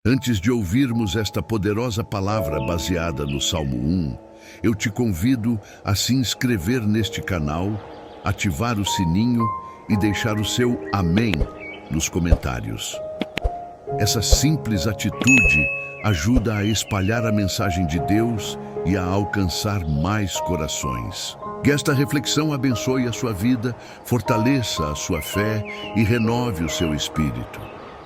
Antes de ouvirmos esta poderosa palavra baseada no Salmo 1, eu te convido a se inscrever neste canal, ativar o sininho e deixar o seu amém nos comentários. Essa simples atitude ajuda a espalhar a mensagem de Deus e a alcançar mais corações. Que esta reflexão abençoe a sua vida, fortaleça a sua fé e renove o seu espírito.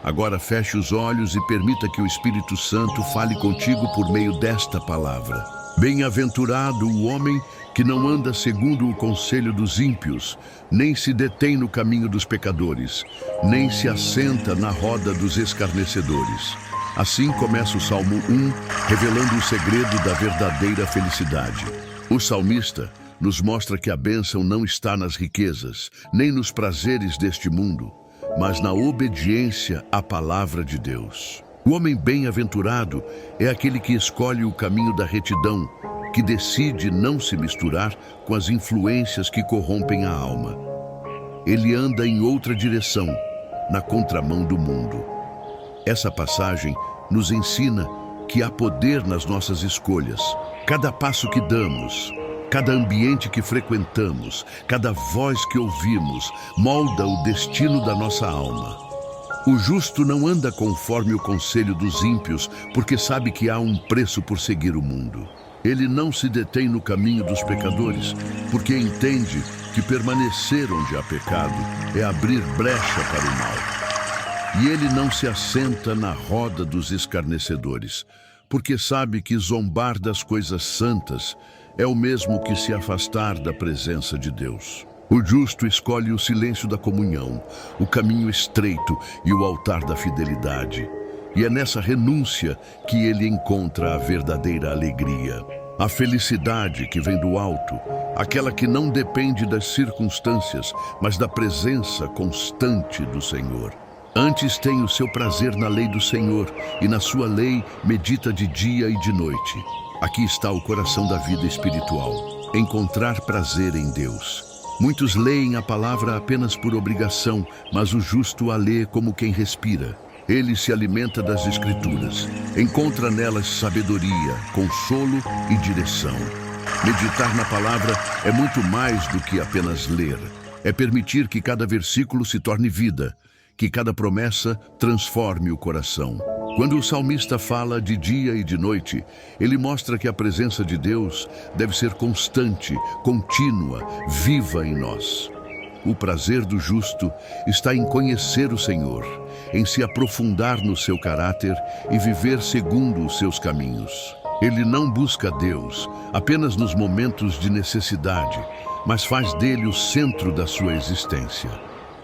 Agora feche os olhos e permita que o Espírito Santo fale contigo por meio desta palavra. Bem-aventurado o homem que não anda segundo o conselho dos ímpios, nem se detém no caminho dos pecadores, nem se assenta na roda dos escarnecedores. Assim começa o Salmo 1, revelando o segredo da verdadeira felicidade. O salmista nos mostra que a bênção não está nas riquezas, nem nos prazeres deste mundo, mas na obediência à palavra de Deus. O homem bem-aventurado é aquele que escolhe o caminho da retidão, que decide não se misturar com as influências que corrompem a alma. Ele anda em outra direção, na contramão do mundo. Essa passagem nos ensina que há poder nas nossas escolhas. Cada passo que damos, cada ambiente que frequentamos, cada voz que ouvimos, molda o destino da nossa alma. O justo não anda conforme o conselho dos ímpios, porque sabe que há um preço por seguir o mundo. Ele não se detém no caminho dos pecadores, porque entende que permanecer onde há pecado é abrir brecha para o mal. E ele não se assenta na roda dos escarnecedores, porque sabe que zombar das coisas santas é o mesmo que se afastar da presença de Deus. O justo escolhe o silêncio da comunhão, o caminho estreito e o altar da fidelidade. E é nessa renúncia que ele encontra a verdadeira alegria. A felicidade que vem do alto, aquela que não depende das circunstâncias, mas da presença constante do Senhor. Antes tem o seu prazer na lei do Senhor, e na sua lei medita de dia e de noite. Aqui está o coração da vida espiritual: encontrar prazer em Deus. Muitos leem a palavra apenas por obrigação, mas o justo a lê como quem respira. Ele se alimenta das Escrituras, encontra nelas sabedoria, consolo e direção. Meditar na palavra é muito mais do que apenas ler. É permitir que cada versículo se torne vida, que cada promessa transforme o coração. Quando o salmista fala de dia e de noite, ele mostra que a presença de Deus deve ser constante, contínua, viva em nós. O prazer do justo está em conhecer o Senhor, em se aprofundar no seu caráter e viver segundo os seus caminhos. Ele não busca Deus apenas nos momentos de necessidade, mas faz dele o centro da sua existência.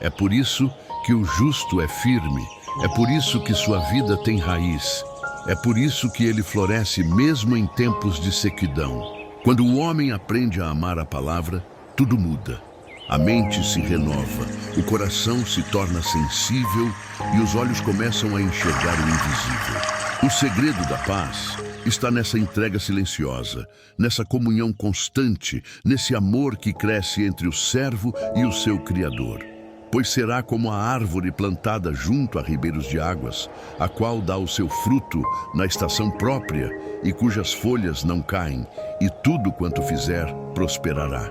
É por isso que o justo é firme, é por isso que sua vida tem raiz, é por isso que ele floresce mesmo em tempos de sequidão. Quando o homem aprende a amar a palavra, tudo muda. A mente se renova, o coração se torna sensível e os olhos começam a enxergar o invisível. O segredo da paz está nessa entrega silenciosa, nessa comunhão constante, nesse amor que cresce entre o servo e o seu Criador. Pois será como a árvore plantada junto a ribeiros de águas, a qual dá o seu fruto na estação própria e cujas folhas não caem, e tudo quanto fizer prosperará.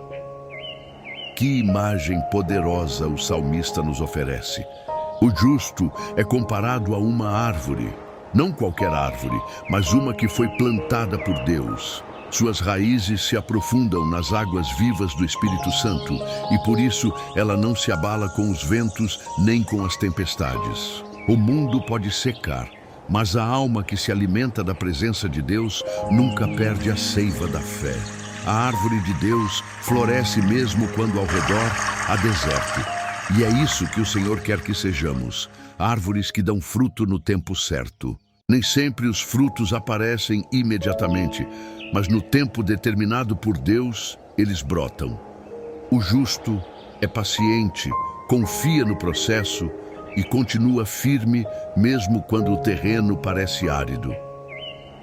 Que imagem poderosa o salmista nos oferece. O justo é comparado a uma árvore, não qualquer árvore, mas uma que foi plantada por Deus. Suas raízes se aprofundam nas águas vivas do Espírito Santo e por isso ela não se abala com os ventos nem com as tempestades. O mundo pode secar, mas a alma que se alimenta da presença de Deus nunca perde a seiva da fé. A árvore de Deus floresce mesmo quando ao redor há deserto. E é isso que o Senhor quer que sejamos, árvores que dão fruto no tempo certo. Nem sempre os frutos aparecem imediatamente, mas no tempo determinado por Deus, eles brotam. O justo é paciente, confia no processo e continua firme mesmo quando o terreno parece árido.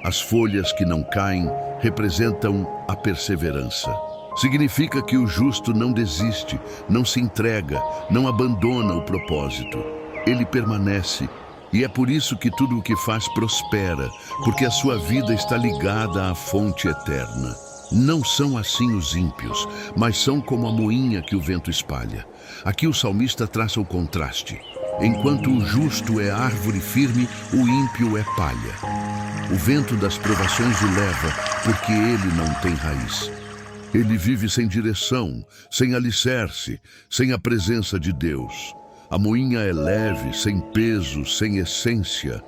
As folhas que não caem representam a perseverança. Significa que o justo não desiste, não se entrega, não abandona o propósito. Ele permanece E é por isso que tudo o que faz prospera, porque a sua vida está ligada à fonte eterna. Não são assim os ímpios, mas são como a moinha que o vento espalha. Aqui o salmista traça o contraste. Enquanto o justo é árvore firme, o ímpio é palha. O vento das provações o leva, porque ele não tem raiz. Ele vive sem direção, sem alicerce, sem a presença de Deus. A moinha é leve, sem peso, sem essência.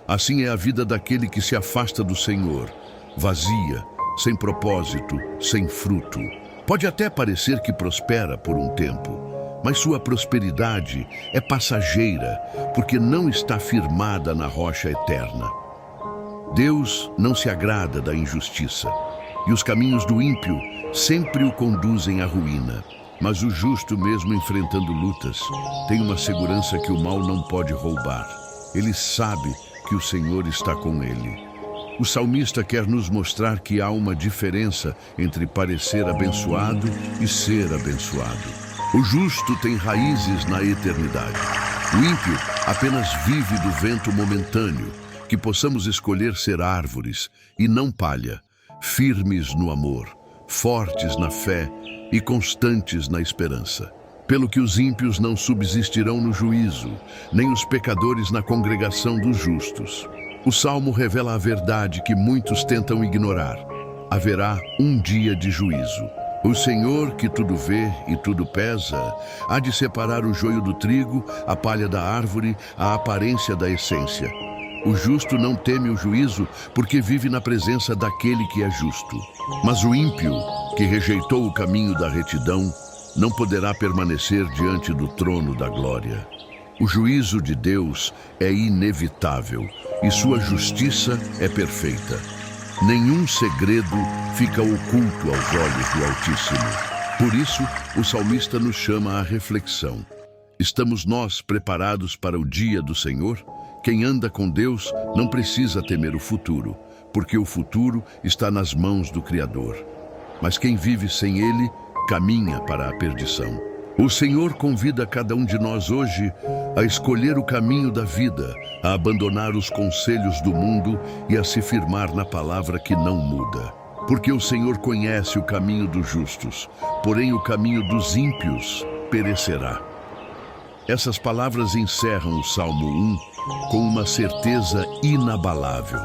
Assim é a vida daquele que se afasta do Senhor, vazia, sem propósito, sem fruto. Pode até parecer que prospera por um tempo, mas sua prosperidade é passageira, porque não está firmada na rocha eterna. Deus não se agrada da injustiça, e os caminhos do ímpio sempre o conduzem à ruína. Mas o justo, mesmo enfrentando lutas, tem uma segurança que o mal não pode roubar. Ele sabe que o Senhor está com ele. O salmista quer nos mostrar que há uma diferença entre parecer abençoado e ser abençoado. O justo tem raízes na eternidade. O ímpio apenas vive do vento momentâneo. Que possamos escolher ser árvores e não palha, firmes no amor, fortes na fé e constantes na esperança. Pelo que os ímpios não subsistirão no juízo, nem os pecadores na congregação dos justos. O Salmo revela a verdade que muitos tentam ignorar. Haverá um dia de juízo. O Senhor, que tudo vê e tudo pesa, há de separar o joio do trigo, a palha da árvore, a aparência da essência. O justo não teme o juízo, porque vive na presença daquele que é justo. Mas o ímpio, que rejeitou o caminho da retidão, não poderá permanecer diante do trono da glória. O juízo de Deus é inevitável, e sua justiça é perfeita. Nenhum segredo fica oculto aos olhos do Altíssimo. Por isso, o salmista nos chama à reflexão. Estamos nós preparados para o dia do Senhor? Quem anda com Deus não precisa temer o futuro, porque o futuro está nas mãos do Criador. Mas quem vive sem Ele, caminha para a perdição. O Senhor convida cada um de nós hoje a escolher o caminho da vida, a abandonar os conselhos do mundo e a se firmar na palavra que não muda. Porque o Senhor conhece o caminho dos justos, porém o caminho dos ímpios perecerá. Essas palavras encerram o Salmo 1 com uma certeza inabalável.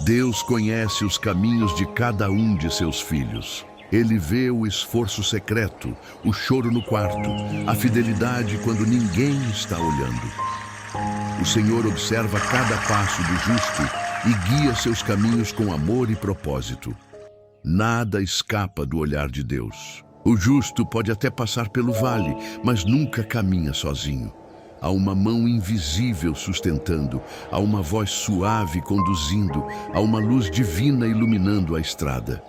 Deus conhece os caminhos de cada um de seus filhos. Ele vê o esforço secreto, o choro no quarto, a fidelidade quando ninguém está olhando. O Senhor observa cada passo do justo e guia seus caminhos com amor e propósito. Nada escapa do olhar de Deus. O justo pode até passar pelo vale, mas nunca caminha sozinho. Há uma mão invisível sustentando, há uma voz suave conduzindo, há uma luz divina iluminando a estrada.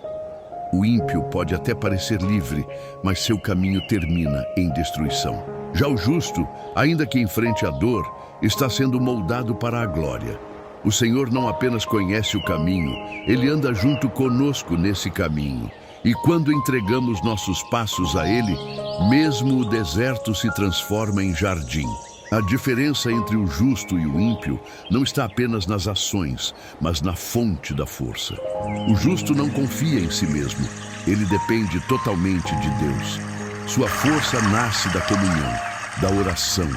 O ímpio pode até parecer livre, mas seu caminho termina em destruição. Já o justo, ainda que enfrente a dor, está sendo moldado para a glória. O Senhor não apenas conhece o caminho, Ele anda junto conosco nesse caminho. E quando entregamos nossos passos a Ele, mesmo o deserto se transforma em jardim. A diferença entre o justo e o ímpio não está apenas nas ações, mas na fonte da força. O justo não confia em si mesmo, ele depende totalmente de Deus. Sua força nasce da comunhão, da oração,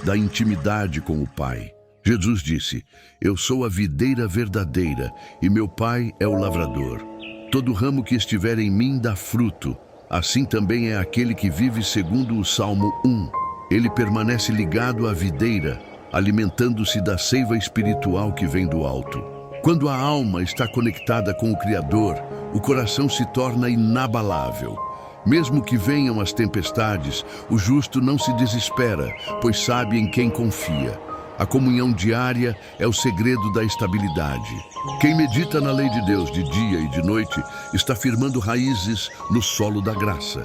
da intimidade com o Pai. Jesus disse: "Eu sou a videira verdadeira e meu Pai é o lavrador. Todo ramo que estiver em mim dá fruto, assim também é aquele que vive segundo o Salmo 1. Ele permanece ligado à videira, alimentando-se da seiva espiritual que vem do alto. Quando a alma está conectada com o Criador, o coração se torna inabalável. Mesmo que venham as tempestades, o justo não se desespera, pois sabe em quem confia. A comunhão diária é o segredo da estabilidade. Quem medita na lei de Deus de dia e de noite está firmando raízes no solo da graça.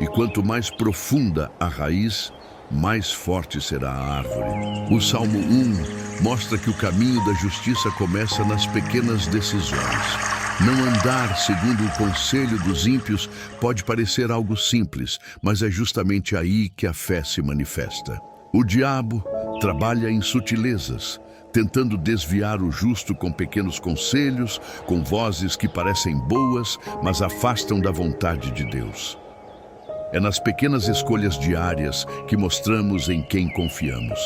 E quanto mais profunda a raiz, mais forte será a árvore." O Salmo 1 mostra que o caminho da justiça começa nas pequenas decisões. Não andar segundo o conselho dos ímpios pode parecer algo simples, mas é justamente aí que a fé se manifesta. O diabo trabalha em sutilezas, tentando desviar o justo com pequenos conselhos, com vozes que parecem boas, mas afastam da vontade de Deus. É nas pequenas escolhas diárias que mostramos em quem confiamos.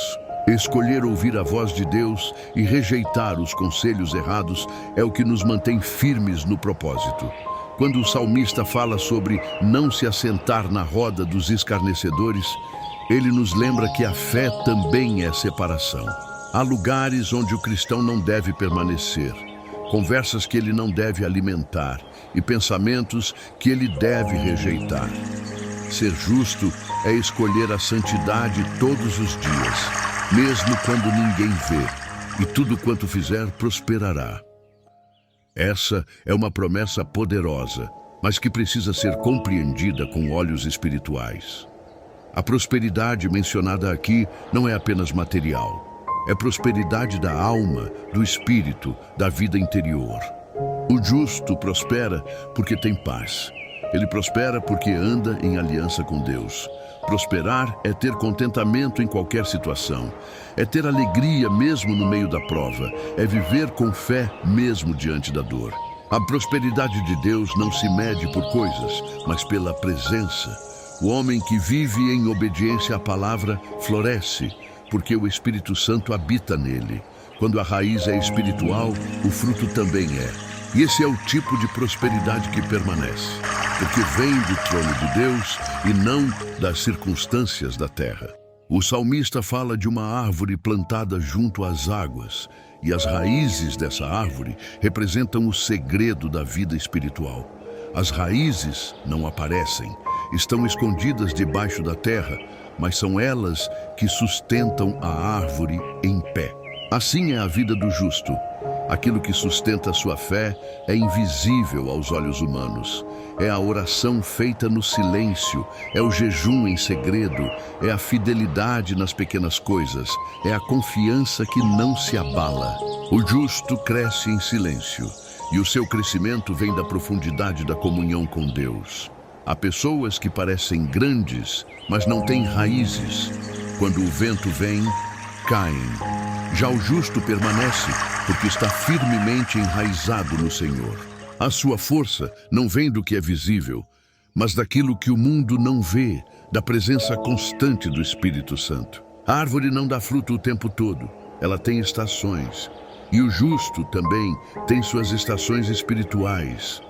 Escolher ouvir a voz de Deus e rejeitar os conselhos errados é o que nos mantém firmes no propósito. Quando o salmista fala sobre não se assentar na roda dos escarnecedores, ele nos lembra que a fé também é separação. Há lugares onde o cristão não deve permanecer, conversas que ele não deve alimentar e pensamentos que ele deve rejeitar. Ser justo é escolher a santidade todos os dias, mesmo quando ninguém vê, e tudo quanto fizer prosperará. Essa é uma promessa poderosa, mas que precisa ser compreendida com olhos espirituais. A prosperidade mencionada aqui não é apenas material. É prosperidade da alma, do espírito, da vida interior. O justo prospera porque tem paz. Ele prospera porque anda em aliança com Deus. Prosperar é ter contentamento em qualquer situação. É ter alegria mesmo no meio da prova. É viver com fé mesmo diante da dor. A prosperidade de Deus não se mede por coisas, mas pela presença. O homem que vive em obediência à palavra floresce, porque o Espírito Santo habita nele. Quando a raiz é espiritual, o fruto também é. E esse é o tipo de prosperidade que permanece, porque vem do trono de Deus e não das circunstâncias da terra. O salmista fala de uma árvore plantada junto às águas, e as raízes dessa árvore representam o segredo da vida espiritual. As raízes não aparecem, estão escondidas debaixo da terra, mas são elas que sustentam a árvore em pé. Assim é a vida do justo. Aquilo que sustenta sua fé é invisível aos olhos humanos. É a oração feita no silêncio, é o jejum em segredo, é a fidelidade nas pequenas coisas, é a confiança que não se abala. O justo cresce em silêncio, e o seu crescimento vem da profundidade da comunhão com Deus. Há pessoas que parecem grandes, mas não têm raízes. Quando o vento vem, caem. Já o justo permanece, porque está firmemente enraizado no Senhor. A sua força não vem do que é visível, mas daquilo que o mundo não vê, da presença constante do Espírito Santo. A árvore não dá fruto o tempo todo, ela tem estações. E o justo também tem suas estações espirituais.